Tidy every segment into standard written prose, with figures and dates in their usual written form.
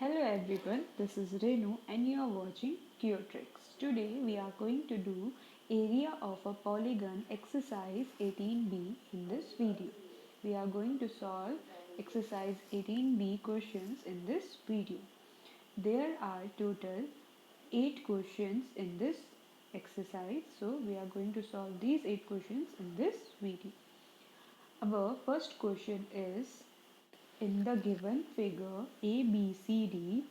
Hello everyone, this is Renu and you are watching Geotrix. Today we are going to do area of a polygon exercise 18b in this video. We are going to solve exercise 18b questions in this video. There are total 8 questions in this exercise, so we are going to solve these 8 questions in this video. Our first question is, in the given figure ABCD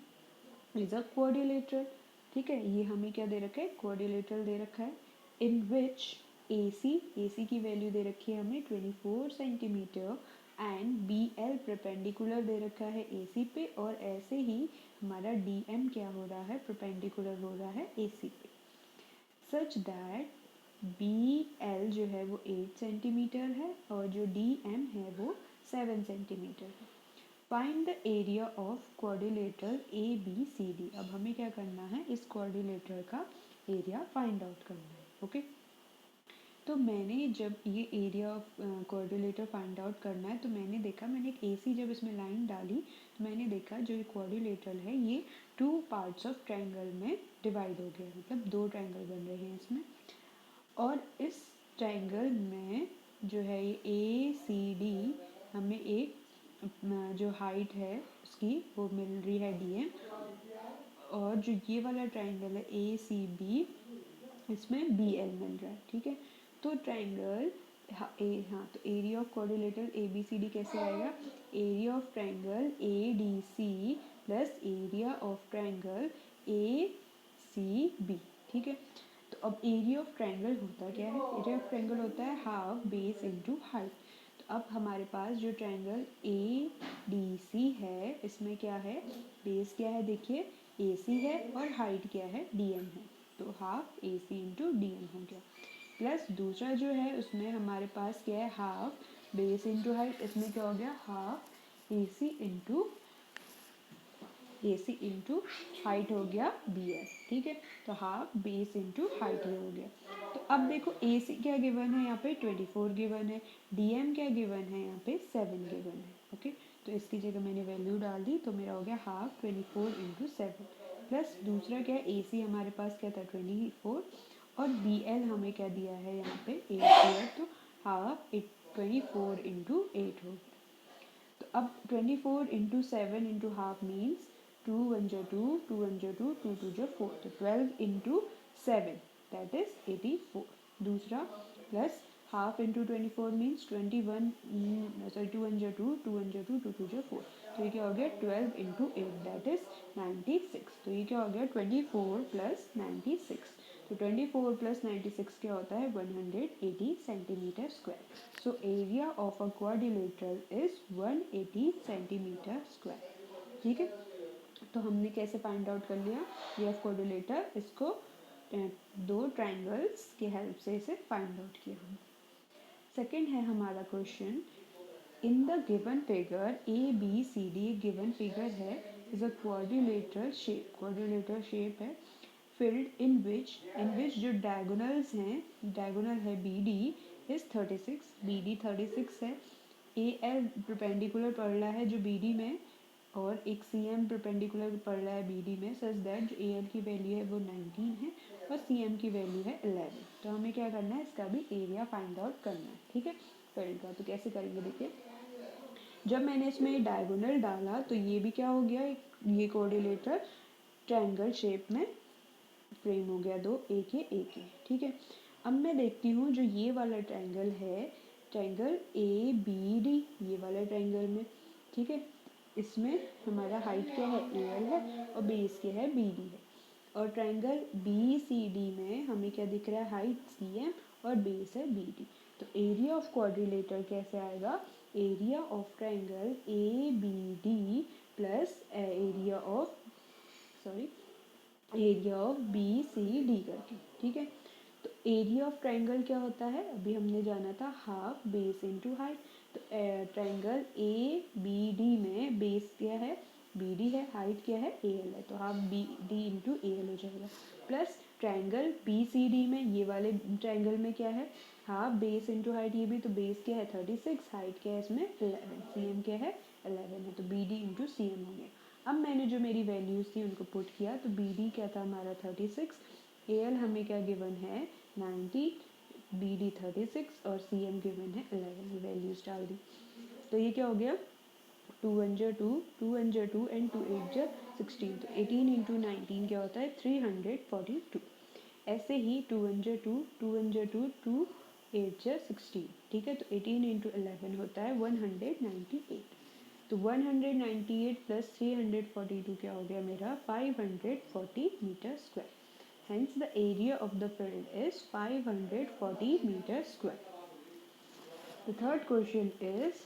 is a quadrilateral. ठीक है, ये हमें क्या दे रखा है, quadrilateral दे रखा है. इन विच AC की वैल्यू दे रखी है हमें 24 सेंटीमीटर एंड BL परपेंडिकुलर दे रखा है AC पे, और ऐसे ही हमारा DM क्या हो रहा है, परपेंडिकुलर हो रहा है AC पे, सच दैट BL जो है वो 8 सेंटीमीटर है और जो DM है वो 7 सेंटीमीटर है. Find the area of quadrilateral ABCD. अब हमें क्या करना है, इस क्वाड्रिलेटर का एरिया फाइंड आउट करना है. ओके, तो मैंने जब ये area of quadrilateral find out करना है तो मैंने देखा, मैंने एक AC जब इसमें लाइन डाली तो मैंने देखा जो ये क्वाड्रिलेटरल है ये 2 पार्ट्स ऑफ ट्रायंगल में डिवाइड हो गया, मतलब 2 ट्रायंगल बन रहे हैं इसमें. और इस ट्रायंगल में जो है ये ACD हमें एक जो हाइट है उसकी वो मिल रही है DM, और जो ये वाला ट्रायंगल है ACB इसमें BL मिल रहा है. ठीक है, तो ट्रायंगल तो एरिया ऑफ क्वाड्रिलेटरल ABCD कैसे आएगा, area of triangle ADC plus area of triangle ACB. ठीक है, तो अब एरिया ऑफ ट्रायंगल होता क्या है, एरिया ऑफ ट्रायंगल होता है हाफ बेस इनटू हाइट. तो अब हमारे पास जो ट्रायंगल ADC है इसमें क्या है, बेस क्या है, देखिए AC है और हाइट क्या है, DM है, तो हाफ AC इंटू DM हो गया. प्लस दूसरा जो है उसमें हमारे पास क्या है, हाफ बेस इंटू हाइट, इसमें क्या हो गया, हाफ AC इंटू हाइट हो गया BS. ठीक है, तो हाफ बेस इंटू हाइट ये हो गया. तो अब देखो AC क्या गिवन है यहाँ पे 24 गिवन है, DM क्या गिवन है यहाँ पे 7 गिवन है. ओके, तो इसकी जगह मैंने वैल्यू डाल दी, तो मेरा हो गया हाफ 24 इंटू 7 प्लस दूसरा क्या है AC हमारे पास क्या था 24, और BL हमें क्या दिया है यहाँ पे 8 दिया, तो हाफ 24 इंटू 8 हो गया. तो अब 24 इंटू 7 इंटू हाफ मीन्स 2 1 जो 2, 2 1 जो 2, 2 2 जो 4, तो 12 इंटू 7 दैट इज 84. दूसरा plus half into 24 means 21, sorry 2 1 जो 2, 2 1 जो 2, 2 2 जो 4, तो ये क्या हो गया 12 इंटू 8 दैट इज 96. तो ये क्या हो गया 24 प्लस 96, तो 24 प्लस 96 क्या होता है 180 centimetre square. So area of a quadrilateral is 180 centimetre square. ठीक है, तो हमने कैसे फाइंड आउट कर लिया ये ऑफ क्वाड्रिलेटर, इसको दो ट्रायंगल्स की हेल्प से इसे फाइंड आउट किया हमने. सेकेंड है हमारा question, in the given figure ABCD given figure है इज अ क्वाड्रिलेटरल शेप है filled in which जो diagonals हैं, diagonal है BD is 36, BD 36 है, AL परपेंडिकुलर पड़ रहा है जो BD में, और एक CM परपेंडिकुलर पड़ रहा है BD में, सच दैट जो AL की वैल्यू है वो 19 है और CM की वैल्यू है 11. तो हमें क्या करना है, इसका भी एरिया फाइंड आउट करना है. ठीक है, फिल्ड का तो कैसे करेंगे, देखिए जब मैंने इसमें डायगोनल डाला तो ये भी क्या हो गया, ये कोऑर्डिनेटर ट्रायंगल शेप में फ्रेम हो गया, दो एक ये. ठीक है, अब मैं देखती हूँ जो ये वाला ट्रायंगल है, ट्रायंगल ABD, ये वाला ट्रायंगल में, ठीक है, इसमें हमारा हाइट क्या है AL है और बेस क्या है BD है, और ट्रायंगल BCD में हमें क्या दिख रहा है, हाइट CM और बेस है BD. तो एरिया ऑफ क्वाड्रिलेटर कैसे आएगा, area of triangle ABD plus area of BCD करके. ठीक है, तो एरिया ऑफ ट्रायंगल क्या होता है, अभी हमने जाना था हाफ बेस इनटू हाइट. तो ट्रायंगल ABD में बेस क्या है BD है, हाइट क्या है AL है, तो हाफ BD इंटू AL हो जाएगा. प्लस ट्रायंगल BCD में, ये वाले ट्रायंगल में क्या है, हाफ बेस इंटू हाइट, ये भी तो बेस क्या है 36, हाइट क्या है इसमें 11, CM क्या है 11 है, तो BD इंटू CM हो गया. अब मैंने जो मेरी वैल्यूज़ थी उनको पुट किया, तो बी डी क्या था हमारा 36, ए एल हमें क्या गिवन है 90, बी डी 36 और सी एम गिवन है 11, वैल्यूज़ डाल दी। तो ये क्या हो गया, 2 1 जा 2, 2 1 जा 2 एंड 2 8 जा 16, तो 18 इंटू 19 क्या होता है 342। ऐसे ही 2 1 जा 2, 2 1 जा 2, 2 8 जा 16, ठीक है। तो 18 इंटू 11 होता है 198। तो 198 प्लस 342 क्या हो गया मेरा 540 meter square. Hence the area of the field is 540 meter square. The third question is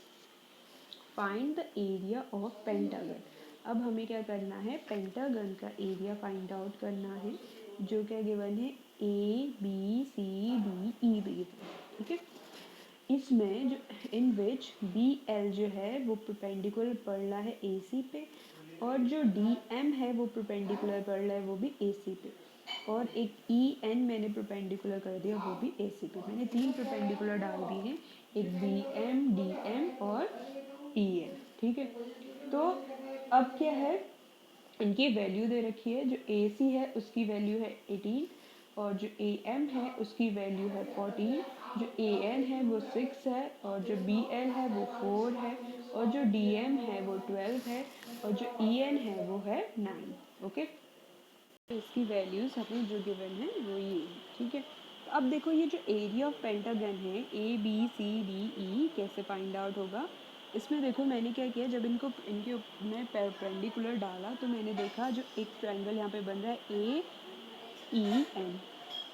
find the area of pentagon. अब हमें क्या करना है, पेंटागन का एरिया फाइंड आउट करना है, जो क्या गिवन है A B C D E given, ठीक है। इसमें जो इन विच बी एल जो है वो परपेंडिकुलर पड़ रहा है ए सी पे, और जो डी एम है वो परपेंडिकुलर पड़ रहा है वो भी ए सी पे, और एक ई एन मैंने परपेंडिकुलर कर दिया वो भी ए सी पे। मैंने 3 परपेंडिकुलर डाल दिए हैं, एक बी एम डी एम और ई एन, ठीक है। तो अब क्या है, इनकी वैल्यू दे रखी है, जो ए सी है उसकी वैल्यू है 18, और जो ए एम है उसकी वैल्यू है 14, जो ए एन है वो 6 है, और जो बी एल है वो 4 है, और जो डी एम है वो 12 है, और जो ई एन है वो है 9। ओके, इसकी वैल्यूज़ हमें जो गिवन है वो ये है, ठीक है। तो अब देखो ये जो एरिया ऑफ पेंटागन है ए बी सी डी ई कैसे फाइंड आउट होगा। इसमें देखो मैंने क्या किया, जब इनके मैं परपेंडिकुलर डाला तो मैंने देखा जो एक ट्रायंगल यहाँ पे बन रहा है ए ई एन,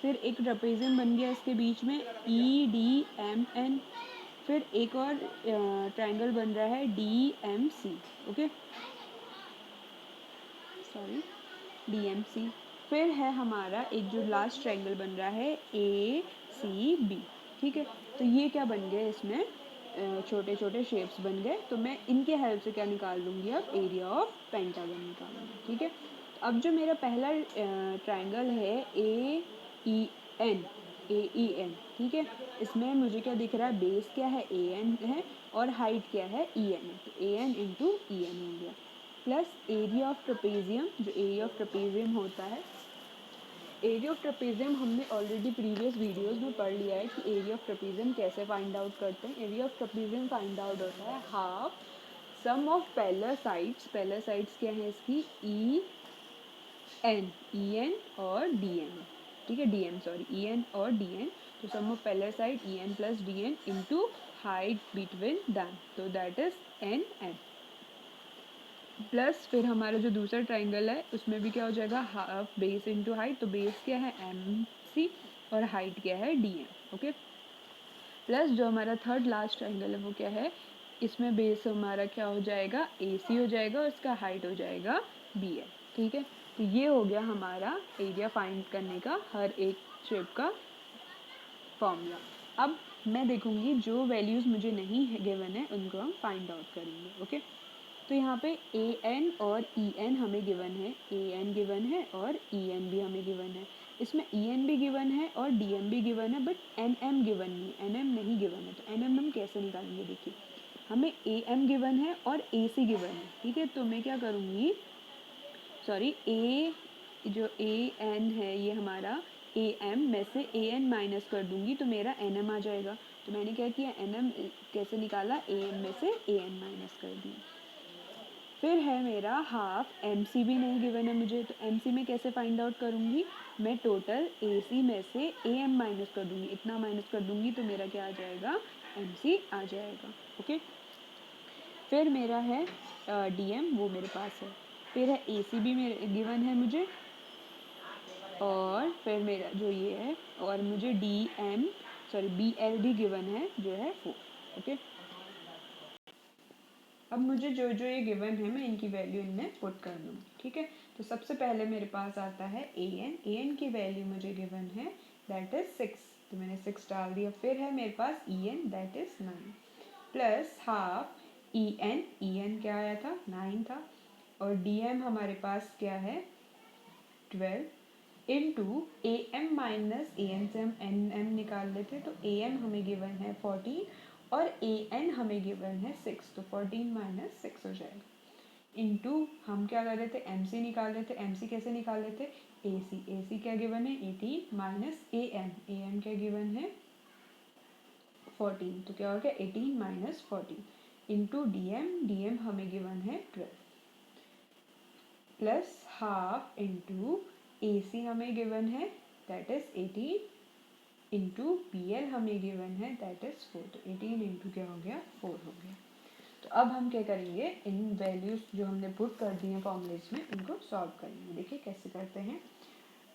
फिर एक ट्रेपेजियम बन गया इसके बीच में ई डी एम एन, फिर एक और ट्रायंगल बन रहा है D M C, okay sorry D M C, फिर है हमारा एक जो लास्ट ट्रायंगल बन रहा है ए सी बी, ठीक है। तो ये क्या बन गए, इसमें छोटे छोटे शेप्स बन गए, तो मैं इनके हेल्प से क्या निकाल लूँगी, अब एरिया ऑफ पेंटागन निकाल लूँगी, ठीक है। अब जो मेरा पहला ट्रायंगल है ए ई एन, ए ई एन, ठीक है, इसमें मुझे क्या दिख रहा है, बेस क्या है ए एन है और हाइट क्या है ई एन है, तो A N into E N हो गया, प्लस एरिया ऑफ ट्रेपेजियम, जो एरिया ऑफ ट्रेपेजियम होता है, एरिया ऑफ ट्रेपेजियम हमने ऑलरेडी प्रीवियस वीडियोस में पढ़ लिया है कि एरिया ऑफ ट्रेपेजियम कैसे फाइंड आउट करते हैं। Area of trapezium find out होता है half sum of parallel sides, parallel sides क्या है इसकी ई एन और डी एन, ठीक है, D M sorry E N और डी एन, तो sum of parallel side E N plus D N into height between them, तो that is N M, plus फिर हमारा जो दूसरा ट्राइंगल है उसमें भी क्या हो जाएगा, हाफ बेस इंटू हाइट, तो बेस क्या है एम सी और हाइट क्या है डी एम, ओके। प्लस जो हमारा थर्ड लास्ट ट्राइंगल है वो क्या है, इसमें बेस हमारा क्या हो जाएगा ए सी हो जाएगा और इसका हाइट हो जाएगा बी एम, ठीक है। तो ये हो गया हमारा एरिया फाइंड करने का हर एक शेप का फॉर्मूला। अब मैं देखूंगी जो वैल्यूज़ मुझे नहीं गिवन है उनको हम फाइंड आउट करेंगे, ओके। तो यहाँ पे ए एन और ई एन हमें गिवन है, ए एन गिवन है और ई एन भी हमें गिवन है, इसमें ई एन भी गिवन है और डी एम भी गिवन है, बट एन एम गिवन नहीं, एन एम नहीं गिवन है। तो एन एम हम कैसे निकालेंगे, देखिए हमें ए एम गिवन है और ए सी गिवन है, ठीक है। तो मैं क्या करूँगी, सॉरी ए जो ए एन है ये हमारा ए एम में से ए एन माइनस कर दूंगी तो मेरा एन एम आ जाएगा। तो मैंने क्या किया, एन एम कैसे निकाला, ए एम में से ए एन माइनस कर दिया। फिर है मेरा हाफ एम सी भी नहीं गिवन है मुझे, तो एम सी में कैसे फाइंड आउट करूँगी, मैं टोटल ए सी में से ए एम माइनस कर दूँगी, इतना माइनस कर दूँगी तो मेरा क्या आ जाएगा, एम सी आ जाएगा, ओके। फिर मेरा है डी एम, वो मेरे पास है, फिर है ए सी भी मेरे गिवन है मुझे, और फिर मेरा जो ये है, और मुझे D M sorry B L भी गिवन है जो है 4, ओके। अब मुझे जो जो ये गिवन है मैं इनकी वैल्यू इनमें पुट कर दूँगी, ठीक है। तो सबसे पहले मेरे पास आता है ए एन की वैल्यू मुझे गिवन है दैट इज़ 6, तो मैंने 6 डाल दिया। फिर है मेरे पास E N that is 9, plus half E N क्या आया था 9 था, और डी एम हमारे पास क्या है 12 into A M minus A N से हम एन एम निकाल लेते, तो ए एम हमें गिवन है 14 और ए एन हमें गिवन है 6, तो 14 माइनस 6 हो जाएगा। इंटू हम क्या कर रहे थे, एम सी निकाल रहे थे। एम सी कैसे निकाल रहे थे, ए सी क्या गिवन है 18 माइनस ए एम क्या गिवन है 14, तो क्या हो गया 18 माइनस 14 इंटू डी एम हमें गिवन है 12 plus half into A C हमें गिवन है that is 18 into B L हमें गिवन है दैट इज 4, तो 18 इंटू क्या हो गया 4 हो गया। तो अब हम क्या करेंगे, इन वैल्यूज जो हमने पुट कर दी हैं फॉर्मूलेज में इनको सॉल्व करेंगे। देखिए कैसे करते हैं,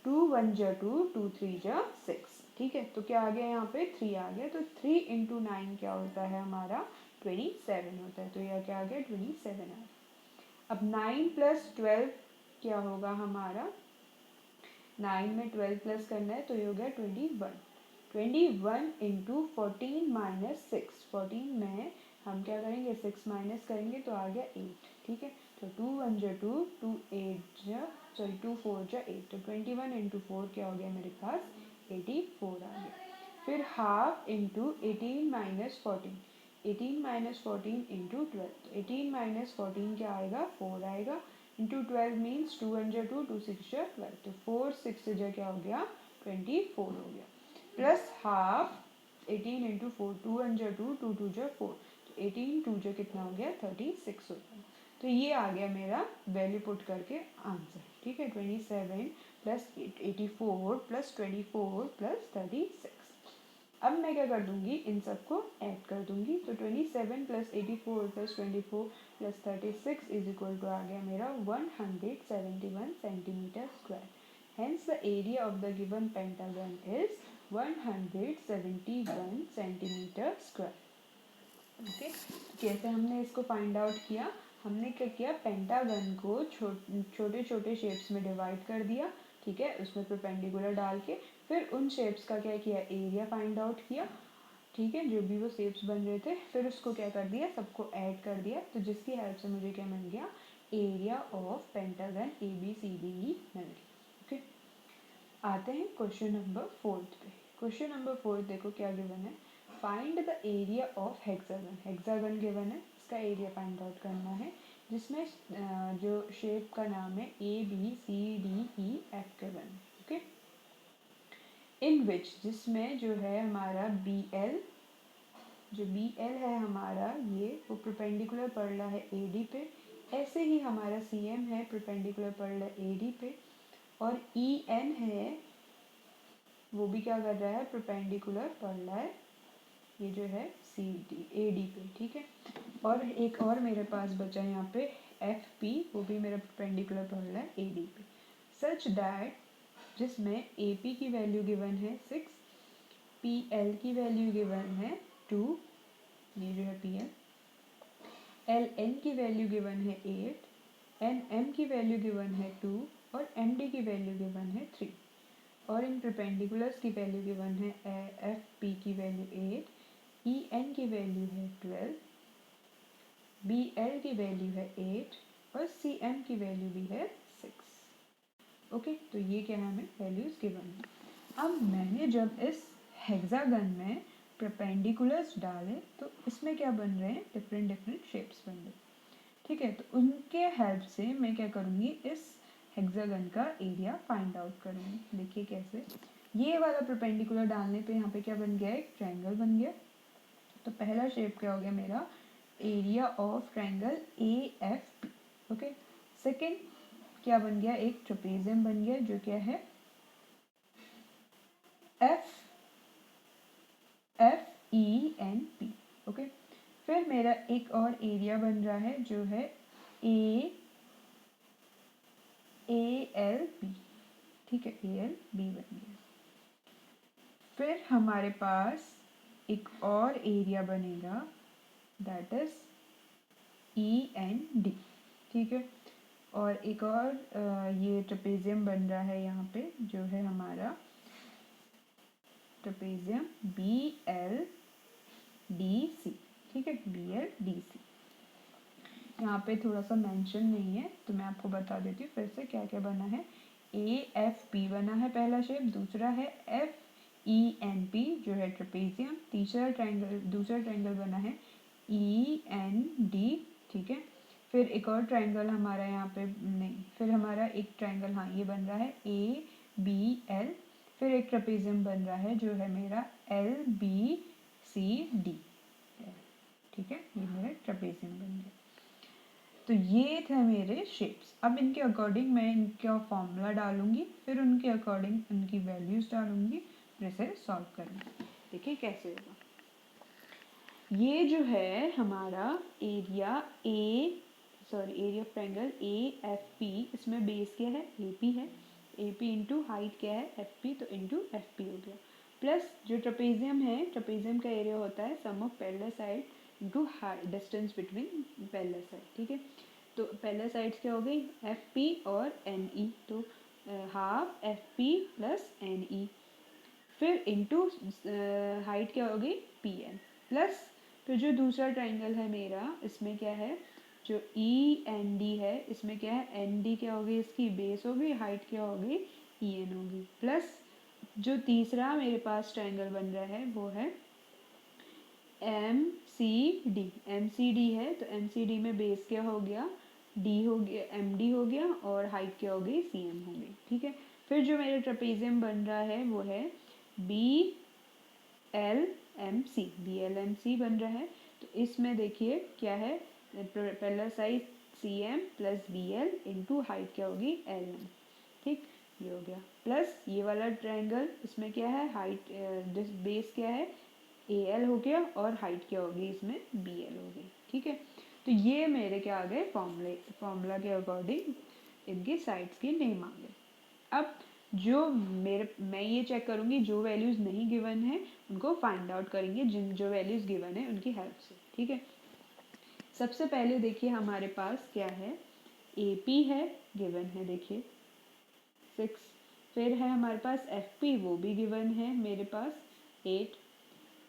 2 1 जा 2, 2 3 जा 6, ठीक है। तो क्या आ गया यहाँ पे 3 आ गया, तो 3 इंटू 9 क्या होता है हमारा 27 होता है, तो यह क्या आ गया 27 आ गया। अब 9 प्लस 12 क्या होगा हमारा, 9 में 12 प्लस करना है तो ये हो गया 21, 21 इंटू 14 माइनस 6, 14 में हम क्या करेंगे 6 माइनस करेंगे तो आ गया 8, ठीक है। तो 2 1 जा 2, 2 8 जा सॉरी 2 4 जा 8, तो 21 इंटू 4 क्या हो गया मेरे पास 84 आ गया। फिर half into 18 minus 14, 18 minus 14 into 12, तो 18 माइनस 14 क्या आएगा 4 आएगा इंटू 12 मीन्स 2 1 जा 2, 2 6 जा 12, तो 4 6 जा क्या हो गया 24 हो गया प्लस हाफ 18 इंटू 4, 2 1 जा 2, 2 2 जा 4, तो 18 2 जा कितना हो गया 36 हो गया। तो ये आ गया मेरा वैल्यू पुट करके आंसर, ठीक है। 27 प्लस 84 प्लस 24 प्लस 36। अब मैं क्या कर दूंगी, इन सबको ऐड कर दूंगी, तो 27 plus 84 plus 24 plus 36 is equal to आ गया मेरा 171 centimetre square. Hence the area of the given pentagon is 171 centimetre square. Okay, कैसे हमने इसको फाइंड आउट किया, हमने क्या किया पेंटागन को छोटे छोटे शेप्स में डिवाइड कर दिया, ठीक है, उसमें परपेंडिकुलर डाल के फिर उन शेप्स का क्या किया एरिया फाइंड आउट किया, ठीक है, जो भी वो शेप्स बन रहे थे, फिर उसको क्या कर दिया सबको ऐड कर दिया, तो जिसकी हेल्प से मुझे क्या मिल गया एरिया ऑफ पेंटागन ABCDE मिल गया। ओके, आते हैं क्वेश्चन नंबर 4 पे। क्वेश्चन नंबर 4 देखो क्या गिवन है, find the area of hexagon. Hexagon given है, इसका एरिया फाइंड आउट करना है, जिसमें जो शेप का नाम है ABCDEF गिवन है, ओके। इन विच जिसमें जो है हमारा BL, जो BL है हमारा ये वो परपेंडिकुलर पड़ रहा है AD पे, ऐसे ही हमारा CM है परपेंडिकुलर पड़ रहा है AD पे, और EN है वो भी क्या कर रहा है परपेंडिकुलर पड़ रहा है ये जो है AD पे, ठीक है। और एक और मेरे पास बचा यहाँ पे FP, वो भी मेरा परपेंडिकुलर पड़ रहा है AD पे, सच दैट जिसमें AP की वैल्यू गिवन है 6, PL की वैल्यू गिवन है 2, ये जो है PL, LN की वैल्यू गिवन है 8, NM की वैल्यू गिवन है 2 और MD की वैल्यू गिवन है 3, और इन परपेंडिकुलर्स की वैल्यू गिवन है FP की वैल्यू 8, EN की वैल्यू है 12, BL की वैल्यू है 8 और CM की वैल्यू भी है 6। ओके, तो ये क्या है हमें वैल्यूज गिवन है। अब मैंने जब इस हेक्सागन में परपेंडिकुलर्स डाले तो इसमें क्या बन रहे हैं डिफरेंट शेप्स बन रहे हैं, ठीक है। तो उनके हेल्प से मैं क्या करूँगी इस हेक्सागन का एरिया फाइंड आउट करूँगी। देखिए कैसे, ये वाला परपेंडिकुलर डालने पे यहाँ पे क्या बन गया एक ट्रायंगल बन गया, तो पहला शेप क्या हो गया मेरा area of triangle AFP, okay. Second क्या बन गया एक ट्रेपेजियम बन गया जो क्या है FENP, ओके। फिर मेरा एक और एरिया बन रहा है जो है ALB, ठीक है, ALB बन गया। फिर हमारे पास एक और एरिया बनेगा दैट इज END, ठीक है। और एक और ये ट्रेपेजियम बन रहा है यहाँ पे जो है हमारा ट्रेपेजियम BLDC, ठीक है, BLDC। यहाँ पे थोड़ा सा मेंशन नहीं है तो मैं आपको बता देती हूँ फिर से क्या क्या बना है। AFP बना है पहला शेप, दूसरा है FENP जो है ट्रेपेजियम, दूसरा ट्रायंगल बना है END, ठीक है। फिर एक और ट्रायंगल हमारा यहाँ पे नहीं, फिर हमारा एक ट्रायंगल, हाँ ये बन रहा है ए बी एल, फिर एक ट्रेपेजियम बन रहा है जो है मेरा एल बी सी डी, ठीक है, ये मेरा ट्रेपेजियम बन गया। तो ये थे मेरे शेप्स। अब इनके अकॉर्डिंग मैं इनका फॉर्मूला डालूंगी, फिर उनके अकॉर्डिंग उनकी वैल्यूज डालूंगी, फिर इसे सॉल्व करूँगी। देखिए कैसे होगा। ये जो है हमारा area area of triangle A F P, इसमें बेस क्या है, ए पी है, ए पी इंटू हाइट क्या है एफ पी, तो इंटू एफ पी हो गया, प्लस जो ट्रेपेजियम है, ट्रेपेजियम का एरिया होता है sum of parallel side into distance between parallel side, ठीक है। तो पैरेलल साइड्स क्या हो गई एफ पी और एन ई, तो half F P plus N E, फिर इंटू हाइट क्या होगी पी एन, प्लस फिर जो दूसरा ट्रायंगल है मेरा, इसमें क्या है जो ई एन डी है, इसमें क्या है एन डी क्या होगी, इसकी बेस होगी, हाइट क्या होगी ई एन होगी, प्लस जो तीसरा मेरे पास ट्रायंगल बन रहा है वो है M C D, M C D है, तो एम सी डी में बेस क्या हो गया डी हो गया, एम डी हो गया, और हाइट क्या हो गई सी एम हो गई, ठीक है। फिर जो मेरा ट्रेपेजियम बन रहा है वो है B L M C, B L M C बन रहा है, तो इसमें देखिए क्या है parallel side C M plus B L into height क्या होगी एल एम, ठीक, ये हो गया, प्लस ये वाला ट्रायंगल इसमें क्या है हाइट बेस क्या है ए एल हो गया, और हाइट क्या होगी इसमें बी एल हो गई, ठीक है। तो ये मेरे क्या आ गए फॉर्मूला के अकॉर्डिंग इनके साइड्स के नेम आ गए। अब जो मैं ये चेक करूँगी जो वैल्यूज़ नहीं गिवन है उनको फाइंड आउट करेंगे, जिन जो वैल्यूज़ गिवन है उनकी हेल्प से, ठीक है। सबसे पहले देखिए हमारे पास क्या है ए पी है गिवन है, देखिए 6, फिर है हमारे पास एफ पी, वो भी गिवन है मेरे पास 8,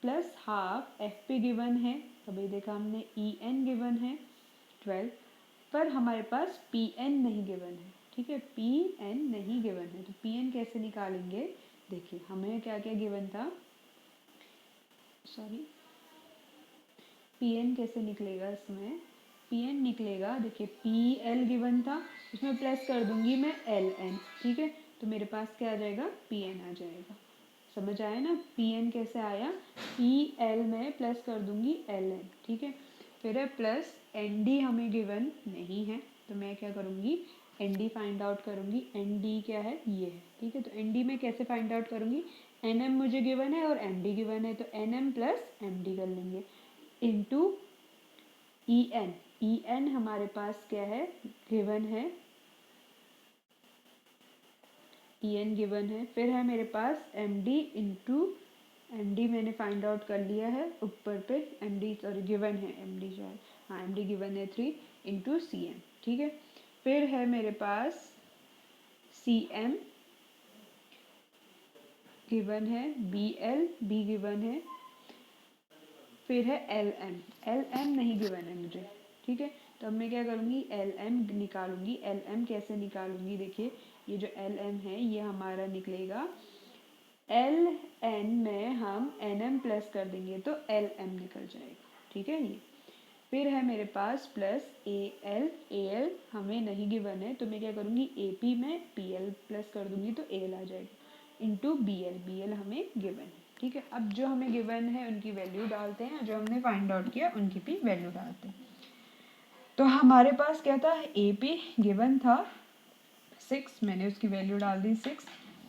plus half F P given है, अभी देखा हमने ई एन गिवन है 12, पर हमारे पास पी एन नहीं गिवन है, ठीक है, पी एन नहीं गिवन है, तो पी एन कैसे निकालेंगे, देखिए हमें क्या क्या गिवन था, सॉरी पी एन कैसे निकलेगा, इसमें पी एन निकलेगा, देखिए पी एल गिवन था, उसमें प्लस कर दूंगी मैं एल एन, ठीक है, तो मेरे पास क्या आ जाएगा पी एन आ जाएगा, समझ आया ना, पी एन कैसे आया, पी एल में प्लस कर दूंगी एल एन, ठीक है, फिर है प्लस एन डी हमें गिवन नहीं है, तो मैं क्या करूँगी एन डी फाइंड आउट करूँगी, एन डी क्या है ये है, ठीक है, तो एन डी में कैसे फाइंड आउट करूँगी, एन एम मुझे गिवन है और एम डी गिवन है, तो N M plus M D कर लेंगे, into E N, E N हमारे पास क्या है गिवन है, ई एन गिवन है, फिर है मेरे पास M D into, M D मैंने फाइंड आउट कर लिया है ऊपर पे, एम डी सॉरी गिवन है एम डी शायद, हाँ एम डी गिवन है 3 इंटू सी एम, ठीक है, फिर है मेरे पास सी एम गिवन है, बी एल बी गिवन है, फिर है एल एम नहीं गिवन है मुझे, ठीक है, तो अब मैं क्या करूँगी एल एम निकालूंगी, एल एम कैसे निकालूंगी, देखिए ये जो एल एम है ये हमारा निकलेगा एल एन में हम एन एम प्लस कर देंगे तो एल एम निकल जाएगा, ठीक है, ये फिर है मेरे पास प्लस ए एल हमें नहीं गिवन है, तो मैं क्या करूँगी ए पी में पी एल प्लस कर दूंगी तो ए एल आ जाएगा, इंटू बी एल हमें गिवन है, ठीक है। अब जो हमें गिवन है उनकी वैल्यू डालते हैं, जो हमने फाइंड आउट किया उनकी भी वैल्यू डालते हैं। तो हमारे पास क्या था ए पी गिवन था 6, मैंने उसकी वैल्यू डाल दी 6,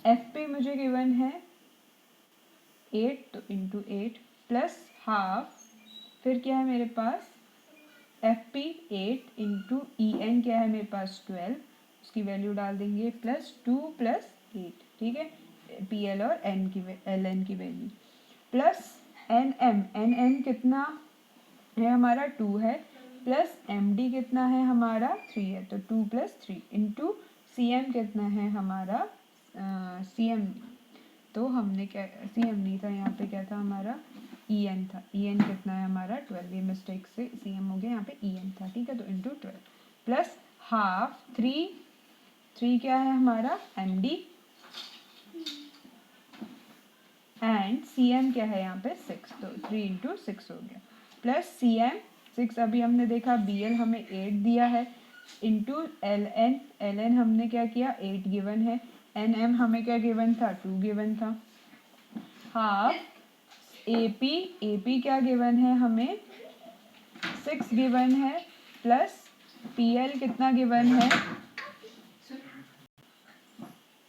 एफ पी मुझे गिवन है 8, तो इंटू 8 प्लस हाफ, फिर क्या है मेरे पास F P 8 into E N क्या है मेरे पास 12, उसकी वैल्यू डाल देंगे प्लस 2 प्लस 8, ठीक है, पी एल और एन की एल एन की वैल्यू, प्लस एन एम कितना है हमारा 2 है, प्लस एम डी कितना है हमारा 3 है, तो 2 प्लस 3 इंटू सी एम कितना है हमारा सी एम, तो हमने क्या सी एम नहीं था यहाँ पे, क्या था हमारा ई एन था, ई एन कितना है हमारा 12, ये मिस्टेक से सी एम हो गया, यहाँ पे ई एन था, ठीक है, तो इंटू 12 प्लस हाफ 3 क्या है हमारा M D, and C M क्या है यहाँ पे 6, तो 3 इंटू 6 हो गया, प्लस सी एम 6 अभी हमने देखा, BL हमें 8 दिया है, इंटू LN हमने क्या किया 8 गिवन है, NM हमें क्या गिवन था 2 गिवन था, हाफ AP क्या गिवन है हमें 6 गिवन है, प्लस PL कितना गिवन है,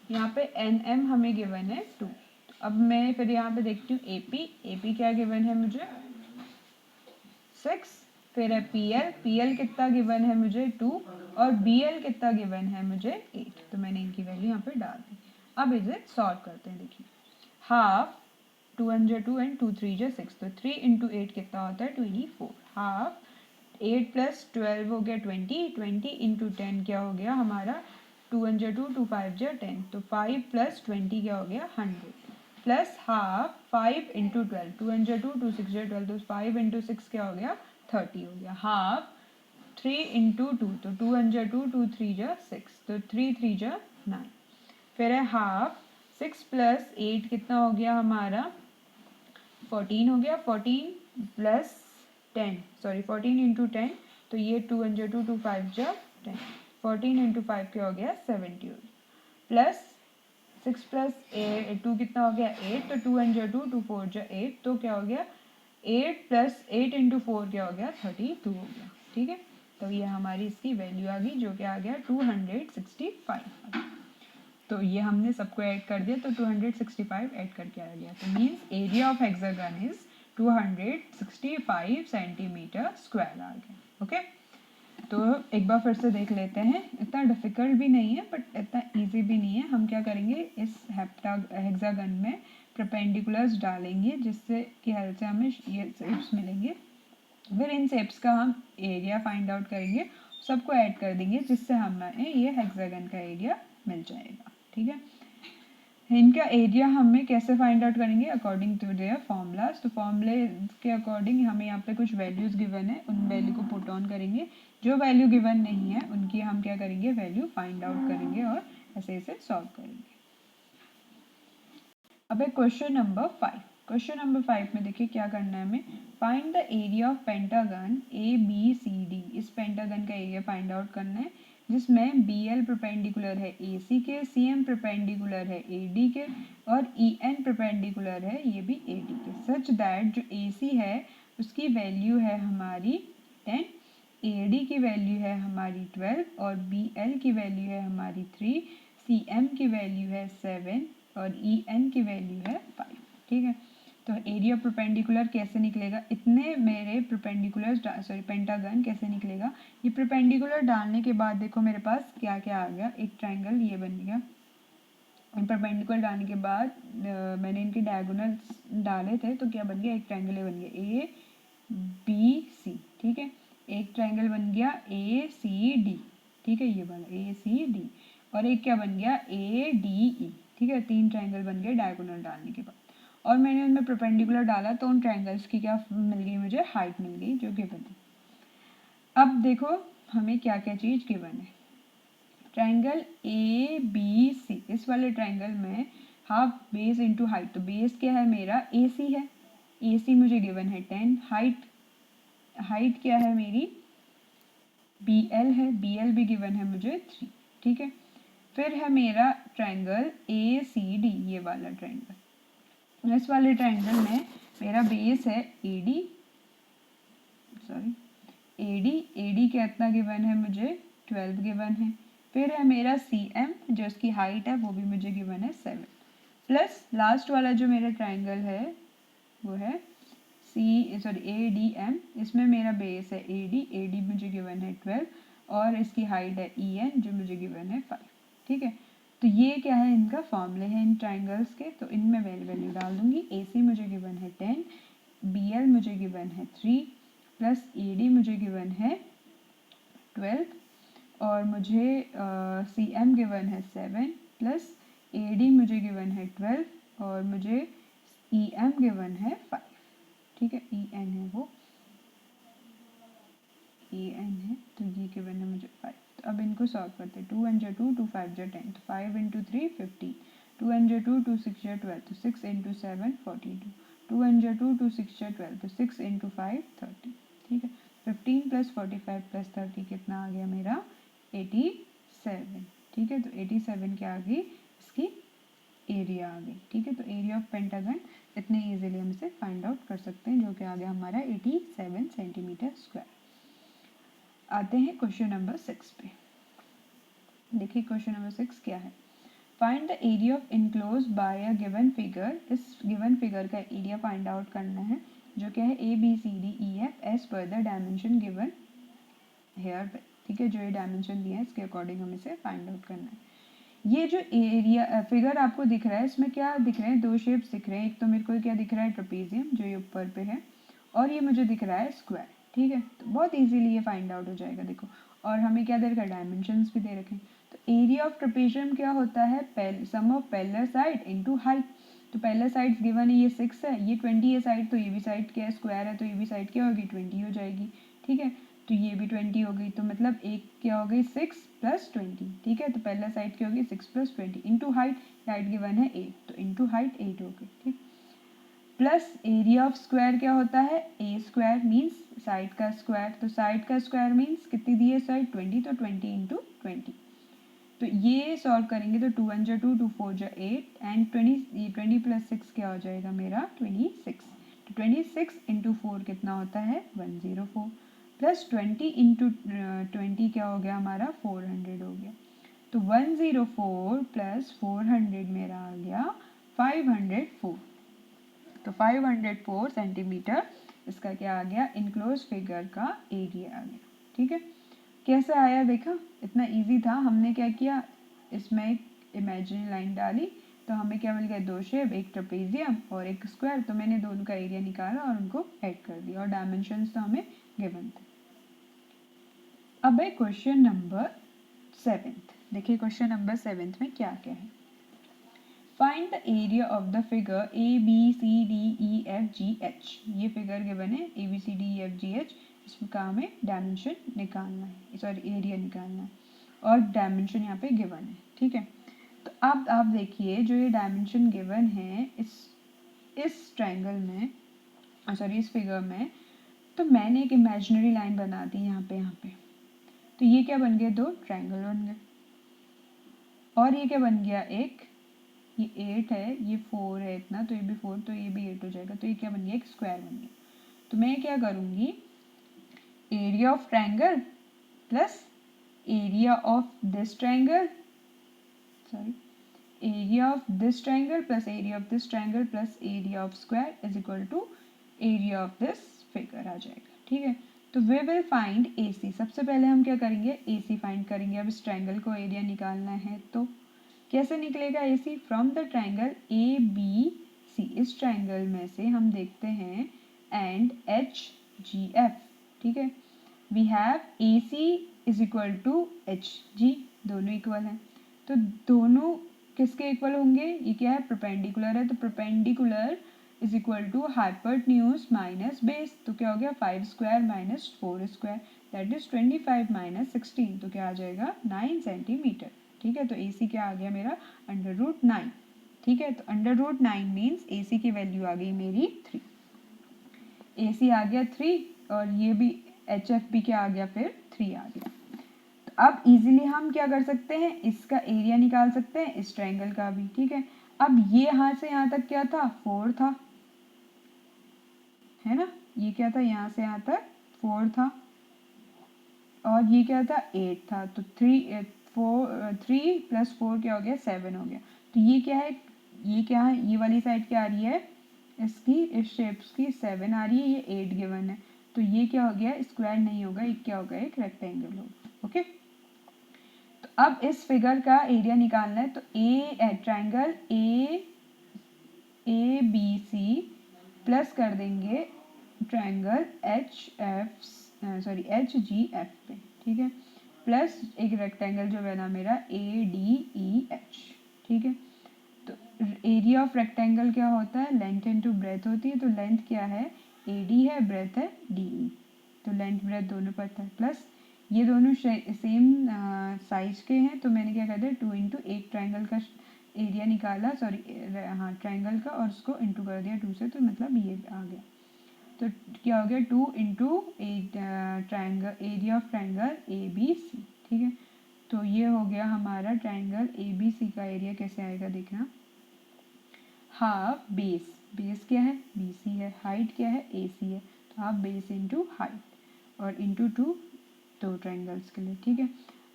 यहाँ पे NM हमें गिवन है 2। अब मैं फिर यहाँ पे देखती हूँ AP क्या गिवन है मुझे 6, फिर है PL कितना गिवन है मुझे 2, और BL कितना गिवन है मुझे 8। तो मैंने इनकी वैल्यू यहाँ पे डाल दी। अब इसे सॉल्व करते हैं। देखिए हाफ 2 1 2 एंड 2 3 6, तो 3 इंटू 8 कितना होता है 24, हाफ 8 प्लस 12 हो गया 20 इंटू 10 क्या हो गया हमारा 2 1 2 2 5 10, तो 5 प्लस 20 क्या हो गया 100, प्लस हाफ 5 इंटू 12, 2 1 2 2 6 12, तो 5 इंटू 6 क्या हो गया 30 हो गया, हाफ 3 इंटू 2, तो 2 1 2 2 3 6, तो 3 3 9, फिर है हाफ 6 प्लस 8 कितना हो गया हमारा 14 हो गया, 14 प्लस 10 सॉरी 14 इंटू 10, तो ये 2 1 2 2 5 10, 14 इंटू 5 क्या हो गया 70 हो गया, प्लस 6 प्लस 2 कितना हो गया 8, तो 2 1 2 2 4 8, तो क्या हो गया 8 प्लस 8 इंटू 4 क्या हो गया 32 हो गया। ठीक है, तो ये हमारी इसकी वैल्यू आ गई, जो कि आ गया 265। तो ये हमने सबको ऐड कर दिया, तो 265 ऐड करके आ गया, तो means area of hexagon is 265 centimetre square आ गया। ओके, तो एक बार फिर से देख लेते हैं, इतना डिफिकल्ट भी नहीं है बट इतना इजी भी नहीं है। हम क्या करेंगे, इस हेक्सागन में परपेंडिकुलर्स डालेंगे, जिससे की हेल्प से हमें ये शेप्स मिलेंगे, फिर इन शेप्स का हम एरिया फाइंड आउट करेंगे, सबको ऐड कर देंगे, जिससे हमें ये हेक्सागन का एरिया मिल जाएगा। ठीक है, इनका एरिया हमें कैसे फाइंड आउट करेंगे, अकॉर्डिंग टू देयर फॉर्मूलाज। तो फॉर्मूले के अकॉर्डिंग हमें यहाँ पे कुछ वैल्यूज गिवन है, उन वैल्यू को पुट ऑन करेंगे, जो वैल्यू गिवन नहीं है उनकी हम क्या करेंगे वैल्यू फाइंड आउट करेंगे और ऐसे ऐसे सॉल्व करेंगे। अब क्वेश्चन नंबर 5। क्वेश्चन नंबर 5 में देखिए क्या करना है हमें, find the area of pentagon ABCD। इस पेंटागन का एरिया फाइंड आउट करना है, जिसमें BL परपेंडिकुलर है AC के, CM परपेंडिकुलर है AD के, और EN परपेंडिकुलर है ये भी AD के, सच दैट जो AC है उसकी वैल्यू है हमारी 10, AD की वैल्यू है हमारी 12, और BL की वैल्यू है हमारी 3, CM की वैल्यू है 7, और EN की वैल्यू है 5। ठीक है, तो एरिया परपेंडिकुलर कैसे निकलेगा, इतने मेरे परपेंडिकुलर सॉरी पेंटागन कैसे निकलेगा, ये परपेंडिकुलर डालने के बाद देखो मेरे पास क्या क्या आ गया, एक ट्रायंगल ये बन गया, परपेंडिकुलर डालने के बाद मैंने इनके डायगोनल डाले थे, तो क्या बन गया, एक ट्रायंगल ये बन गया ABC। ठीक है, एक ट्रायंगल बन गया ACD। ठीक है, ये वाला ACD, और एक क्या बन गया ADE। ठीक है, 3 ट्रायंगल बन गए डायगोनल डालने के बाद, और मैंने उनमें परपेंडिकुलर डाला तो उन ट्रायंगल्स की क्या मिल गई मुझे, हाइट मिल गई जो गिवन है। अब देखो हमें क्या क्या चीज़ गिवन है, ट्रायंगल ABC, इस वाले ट्रायंगल में हाफ बेस इंटू हाइट, तो बेस क्या है मेरा AC है, AC मुझे गिवन है 10, हाइट क्या है मेरी BL है, BL भी गिवन है मुझे 3। ठीक है, फिर है मेरा ट्रायंगल ACD, ये वाला ट्रायंगल, इस वाले ट्रायंगल में मेरा बेस है AD कितना गिवन है मुझे 12 गिवन है, फिर है मेरा CM जो इसकी हाइट है वो भी मुझे गिवन है 7, प्लस लास्ट वाला जो मेरा ट्रायंगल है वो है ADM, इसमें मेरा बेस है AD मुझे गिवन है 12, और इसकी हाइट है EN जो मुझे गिवन है 5। ठीक है, तो ये क्या है, इनका फॉर्मूले है इन ट्रायंगल्स के, तो इनमें वैल्यू डाल दूंगी। AC मुझे गिवन है 10, BL मुझे गिवन है 3, प्लस AD मुझे गिवन है 12, और मुझे CM गिवन है 7, प्लस AD मुझे गिवन है 12, और मुझे EM गिवन है 5। ठीक है, EN है वो EN है, तो ये गिवन है मुझे 5। तो अब इनको सॉल्व करते हैं, 2 1 2 2 5 10, तो 5 इंटू 3 15, 2 1 2 2 6 12, तो 6 इंटू 7 42, 2 1 2 2 6 12, तो 6 इंटू 5 30। ठीक है, 15 + 45 + 30 कितना आ गया मेरा 87। ठीक है, तो 87 क्या आ गई इसकी एरिया आ गई। ठीक है, तो एरिया ऑफ पेंटागन इतने इजीली हम इसे फाइंड आउट कर सकते हैं, जो कि आ गया हमारा 87 सेंटीमीटर स्क्वायर। आते हैं क्वेश्चन नंबर 6 पे। देखिए क्वेश्चन नंबर 6 क्या है। Find the area of enclose by a given figure. इस गिवन फिगर का एरिया फाइंड आउट करना है, जो क्या है ABCDEF as per the dimension given here पे। ठीक है, जो ये डायमेंशन दिया है इसके अकॉर्डिंग हम इसे फाइंड आउट करना है। ये जो एरिया फिगर आपको दिख रहा है, इसमें क्या दिख रहे हैं, दो शेप्स दिख रहे हैं। एक तो मेरे को क्या दिख रहा है ट्रेपेजियम, जो ये ऊपर पे है, और ये मुझे दिख रहा है स्क्वायर। ठीक है, तो बहुत इजीली ये फाइंड आउट हो जाएगा। देखो, और हमें क्या दे रखा है, डायमेंशंस भी दे रखे हैं। तो एरिया ऑफ ट्रेपेजियम क्या होता है, sum of parallel side into height. तो पैरेलल साइड्स गिवन है, ये 6 है, ये 20 है साइड, तो ये भी साइड क्या है, स्क्वायर है, तो ये भी साइड क्या होगी 20 हो जाएगी। ठीक है, तो ये भी 20 हो गई, तो मतलब एक क्या हो गई 6 + 20। ठीक है, तो पहला साइड क्या होगी 6 + 20 इंटू हाइट गिवन है 8, तो इंटू हाइट 8 हो गई। ठीक, प्लस एरिया ऑफ स्क्वायर क्या होता है, ए स्क्वायर मीन्स साइड का स्क्वायर। तो साइड का स्क्वायर मीन्स कितनी दी है साइड 20, तो 20 इंटू 20। तो ये सॉल्व करेंगे तो 2 1 2 2 4 8 एंड 20 + 6 क्या हो जाएगा मेरा 26। तो 26 इंटू 4 कितना होता है 104, प्लस 20 इंटू 20 क्या हो गया हमारा 400 हो गया। तो 104 + 400 मेरा आ गया 504। तो 504 सेंटीमीटर इसका क्या आ गया, इनक्लोज फिगर का एरिया आ गया। ठीक है, कैसे आया देखा, इतना इजी था। हमने क्या किया, इसमें एक इमेजिनरी लाइन डाली, तो हमें क्या मिल गया, दो शेप, एक ट्रेपेजियम और एक स्क्वायर। तो मैंने दोनों का एरिया निकाला और उनको ऐड कर दिया, और डायमेंशंस तो हमें गिवन थे। अब है क्वेश्चन नंबर 7। देखिए क्वेश्चन नंबर 7 में क्या क्या है। Find the area of the figure ABCDEFGH। ये फिगर गिवन है ABCDEFGH, इसका हमें डायमेंशन निकालना है, सॉरी एरिया निकालना है, और डायमेंशन यहाँ पे गिवन है। ठीक है, तो अब आप देखिए जो ये डायमेंशन गिवन है इस ट्रायंगल में, सॉरी इस फिगर में, तो मैंने एक इमेजिनरी लाइन बना दी यहाँ पे। तो ये क्या बन गए, दो ट्रायंगल बन गए। और ये क्या बन गया, एक ये 8 है, ये 4 है इतना, तो ये भी 4, तो ये भी 8 हो जाएगा। तो ये क्या बन गया, एक स्क्वायर बन गया। तो मैं क्या करूँगी, area of triangle plus area of this triangle, sorry area of this triangle plus area of this triangle plus area of square is equal to area of this figure आ जाएगा। ठीक है, तो वे विल फाइंड AC। सबसे पहले हम क्या करेंगे, AC फाइंड करेंगे। अब इस ट्रायंगल को एरिया निकालना है, तो कैसे निकलेगा AC, from the triangle ABC। इस ट्रायंगल में से हम देखते हैं एंड HGF। ठीक है, we have AC is equal to HG, दोनों इक्वल हैं। तो दोनों किसके इक्वल होंगे, ये क्या है परपेंडिकुलर है, तो perpendicular is equal to hypotenuse minus base. तो क्या हो गया 5 square minus 4 square, that is 25 minus 16, तो क्या आ जाएगा 9 सेंटीमीटर। ठीक है, तो AC क्या आ गया मेरा √9। ठीक है, तो √9 मीन्स AC की वैल्यू आ गई मेरी 3। AC आ गया 3, और ये भी HF भी क्या आ गया फिर 3 आ गया। तो अब इजीली हम क्या कर सकते हैं, इसका एरिया निकाल सकते हैं, इस ट्रायंगल का भी। ठीक है, अब ये यहाँ से यहाँ तक क्या था 4 था, है ना, ये क्या था यहाँ से यहाँ तक 4 था, और ये क्या था 8 था। तो 3 + 4 क्या हो गया 7 हो गया। तो ये क्या है, ये क्या है, ये वाली साइड क्या आ रही है, इसकी इस शेप्स की 7 आ रही है, ये 8 गिवन है। तो ये क्या हो गया, स्क्वायर नहीं होगा, ये क्या होगा, एक रेक्टेंगल होगा। ओके, तो अब इस फिगर का एरिया निकालना है। तो ट्रायंगल ABC प्लस कर देंगे ट्रायंगल HGF पे। ठीक है, प्लस एक रेक्टेंगल जो बना मेरा ADEH। ठीक है, तो एरिया ऑफ रेक्टेंगल क्या होता है, लेंथ इनटू ब्रेथ होती है। तो लेंथ क्या है AD है, ब्रेथ है DE, तो लेंथ ब्रेथ दोनों पता है। प्लस ये दोनों सेम साइज के हैं, तो मैंने क्या कर दिया 2 इंटू एक ट्रायंगल का एरिया निकाला, सॉरी हाँ ट्रायंगल का, और उसको इंटू कर दिया 2 से, तो मतलब ये आ गया। तो क्या हो गया 2 into triangle area of triangle A B C, ठीक है। तो ये हो गया हमारा ट्राइंगल ए बी सी का एरिया कैसे आएगा देखना, हाफ बेस, बेस क्या है बी सी है, हाइट क्या है ए सी है, तो हाफ बेस इंटू हाइट और इंटू 2 दो ट्राइंगल्स के लिए, ठीक है।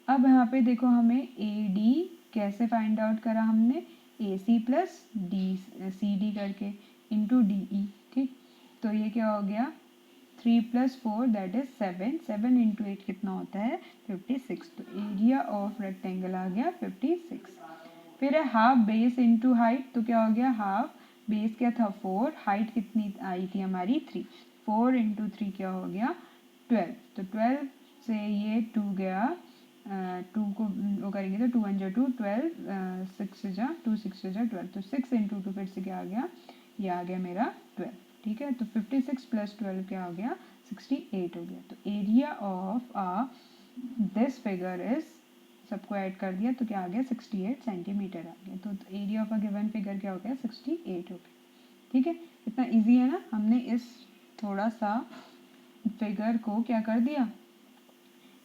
अब यहाँ पे देखो हमें ए डी कैसे फाइंड आउट करा हमने, A C plus D C D करके इंटू डी ई, ठीक। तो ये क्या हो गया 3 + 4 दैट इज 7, 7 इंटू 8 कितना होता है 56, तो एरिया ऑफ रेक्टेंगल आ गया 56। फिर है हाफ बेस इंटू हाइट, तो क्या हो गया हाफ बेस क्या था 4, हाइट कितनी आई थी हमारी 3, 4 इंटू 3 क्या हो गया 12, तो 12 से ये 2 गया, 2 को वो करेंगे तो 2 1 जा 2, 12 6 जा 2 6 जा 12, तो 6 इंटू 2 फिर से क्या आ गया, ये आ गया मेरा 12, ठीक है। तो 56 + 12 क्या हो गया 68 हो गया। तो area of this figure is, सबको ऐड कर दिया तो क्या आ गया 68 सेंटीमीटर आ गया। तो area of a given figure क्या हो गया 68 हो गया, ठीक है। इतना इजी है ना, हमने इस थोड़ा सा फिगर को क्या कर दिया,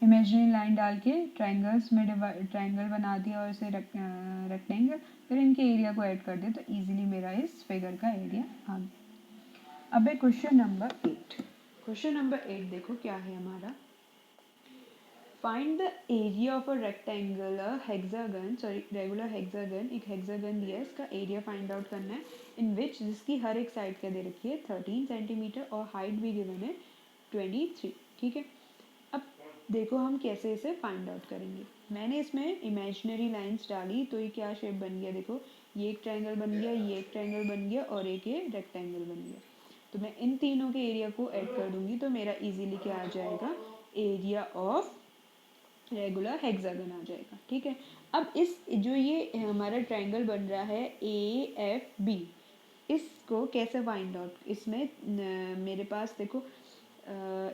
इमेजिनरी लाइन डाल के ट्राइंगल्स में ट्राइंगल बना दिया और इसे रेक्टेंगल, फिर इनके एरिया को ऐड कर दिया, तो इजीली मेरा इस फिगर का एरिया आ गया। अब है क्वेश्चन नंबर 8। क्वेश्चन नंबर 8 देखो क्या है हमारा, find the area of a rectangular hexagon, sorry regular hexagon, एक हेक्सागन दिया है, इसका एरिया फाइंड आउट करना है, इन विच जिसकी हर एक साइड क्या दे रखी है 13 सेंटीमीटर और हाइट भी गिवन है 23, ठीक है। अब देखो हम कैसे इसे फाइंड आउट करेंगे, मैंने इसमें इमेजिनरी लाइंस डाली तो ये क्या शेप बन गया, देखो ये एक ट्रायंगल बन गया, ये एक ट्रायंगल बन गया और एक ये रेक्टेंगल बन गया। तो मैं इन तीनों के एरिया को ऐड कर दूंगी तो मेरा इजीली क्या आ जाएगा, एरिया ऑफ रेगुलर हेक्सागन आ जाएगा, ठीक है। अब इस जो ये हमारा ट्रायंगल बन रहा है ए एफ बी, इसको कैसे फाइंड आउट, इसमें मेरे पास देखो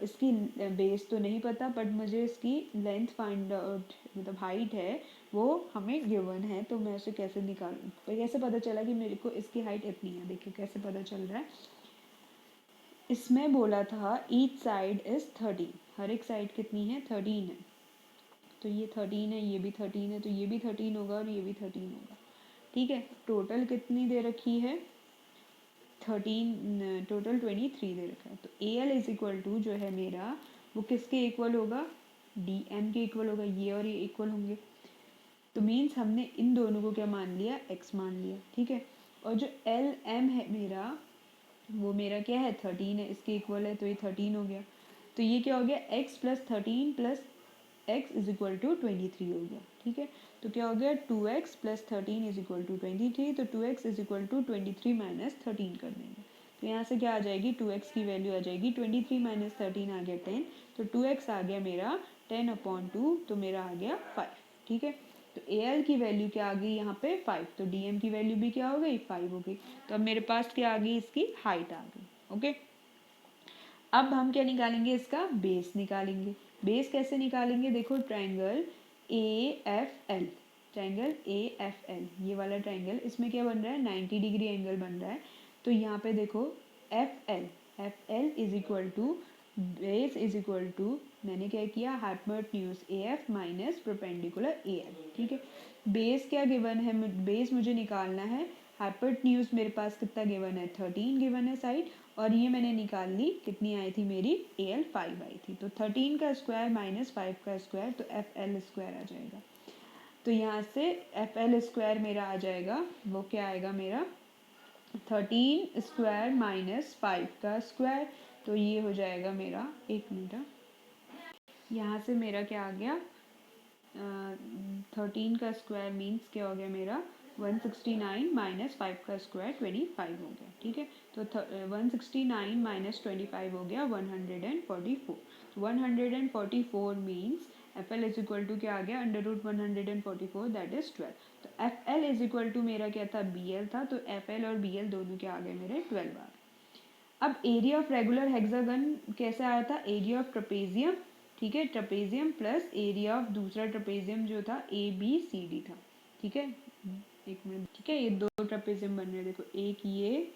इसकी बेस तो नहीं पता बट मुझे इसकी लेंथ फाइंड आउट, मतलब हाइट है वो हमें गिवन है, तो मैं उसे कैसे निकालूँ, तो कैसे पता चला कि मेरे को इसकी हाइट इतनी है, देखिए कैसे पता चल रहा है, इसमें बोला था ईच साइड इज 13, हर एक साइड कितनी है 13 है, तो ये 13 है, ये भी 13 है, तो ये भी 13 होगा और ये भी 13 होगा, ठीक है। टोटल कितनी दे रखी है 13, टोटल 23 दे रखा है। तो A L is equal to जो है मेरा वो किसके इक्वल होगा, डी एम के इक्वल होगा, ये और ये इक्वल होंगे, तो मीन्स हमने इन दोनों को क्या मान लिया एक्स मान लिया, ठीक है। और जो एल एम है मेरा वो मेरा क्या है 13 है, इसके इक्वल है, तो ये 13 हो गया, तो ये क्या हो गया x plus 13 plus x is equal to 23 हो गया, ठीक है। तो क्या हो गया 2x plus 13 is equal to 23, तो 2x is equal to 23 minus 13 कर देंगे, तो यहाँ से क्या आ जाएगी 2x की वैल्यू आ जाएगी 23 माइनस 13 आ गया 10, तो 2x आ गया मेरा 10/2, तो मेरा आ गया 5, ठीक है। तो ए एल की वैल्यू क्या आ गई यहाँ पे 5, तो डी एम की वैल्यू भी क्या हो गई 5 हो गई, तो अब मेरे पास क्या आ गई इसकी हाइट आ गई, ओके। अब हम क्या निकालेंगे, इसका बेस निकालेंगे। बेस कैसे निकालेंगे, देखो triangle A F L, triangle A F L ये वाला ट्रायंगल, इसमें क्या बन रहा है 90 डिग्री एंगल बन रहा है, तो यहाँ पे देखो F L is equal to base is equal to, मैंने क्या किया hypotenuse A F minus perpendicular A L, ठीक है। बेस क्या गिवन है, बेस मुझे निकालना है, हाइपोटेन्यूज मेरे पास कितना गिवन है 13 गिवन है साइड, और ये मैंने निकाल ली कितनी आई थी मेरी ए एल 5 आई थी, तो 13 का स्क्वायर माइनस 5 का स्क्वायर, तो एफ एल स्क्वायर आ जाएगा, तो यहाँ से एफ एल स्क्वायर मेरा आ जाएगा, वो क्या आएगा मेरा 13 स्क्वायर माइनस 5 का स्क्वायर, तो ये हो जाएगा मेरा, एक मिनट, यहाँ से मेरा क्या आ गया 13 का स्क्वायर मीन्स क्या हो गया मेरा 169 माइनस 5 का स्क्वायर 25 हो गया, ठीक है। तो 169 माइनस 25 हो गया 144, 144 means F L is equal to क्या आ गया √144 दैट इज 12, तो F L is equal to मेरा क्या था बी एल था, तो एफ एल और बी एल दोनों क्या आ गए मेरे 12 आ गए। अब एरिया ऑफ रेगुलर हेक्सागन कैसे आया था, एरिया ऑफ ट्रपेजियम, ठीक है, ट्रपेजियम प्लस एरिया ऑफ दूसरा ट्रपेजियम जो था ए बी सी डी था, ठीक है। एक मिनट, ठीक है, ये दो ट्रपेजियम बन रहे हैं, देखो एक ये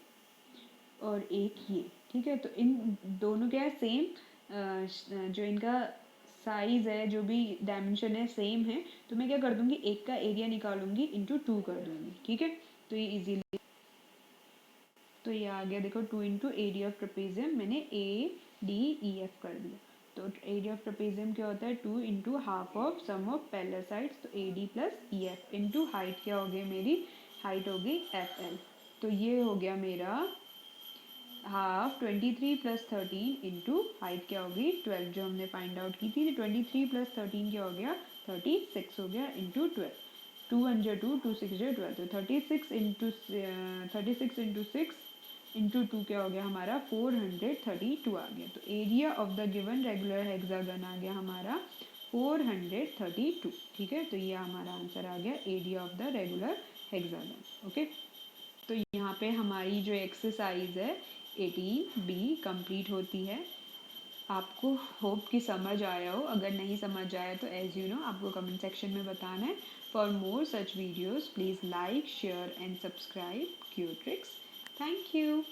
और एक ये, ठीक है। तो इन दोनों क्या है, सेम, जो इनका साइज़ है, जो भी डायमेंशन है, सेम है। तो मैं क्या कर दूँगी, एक का एरिया निकालूंगी, इंटू 2 कर दूँगी, ठीक है। तो ये इजीली, तो ये आ गया देखो, 2 इंटू एरिया ऑफ ट्रेपेजियम, मैंने ADEF कर दिया। तो एरिया ऑफ ट्रेपेजियम क्या होता है, 2 into half of sum of parallel sides, तो AD plus EF into height क्या हो गई मेरी, हाइट हो गई FL। तो ये हो गया मेरा हाफ 23 प्लस 13 इंटू हाइट क्या होगी 12, जो हमने फाइंड आउट की थी। 23 प्लस 13 क्या हो गया, 36 हो गया, इंटू 12, 2 1 जा 2, 2 6 जा 12, तो 36 इंटू 6 इंटू 2 क्या हो गया हमारा 432 आ गया। तो area of the given regular hexagon आ गया हमारा 432, ठीक है। तो ये हमारा आंसर आ गया, area of the regular hexagon. Okay, तो यहाँ पे हमारी जो एक्सरसाइज है 18B कंप्लीट होती है। आपको होप कि समझ आया हो, अगर नहीं समझ आया तो एज यू नो आपको कमेंट सेक्शन में बताना है। For more such videos please like share and subscribe क्यूट्रिक्स। Thank you.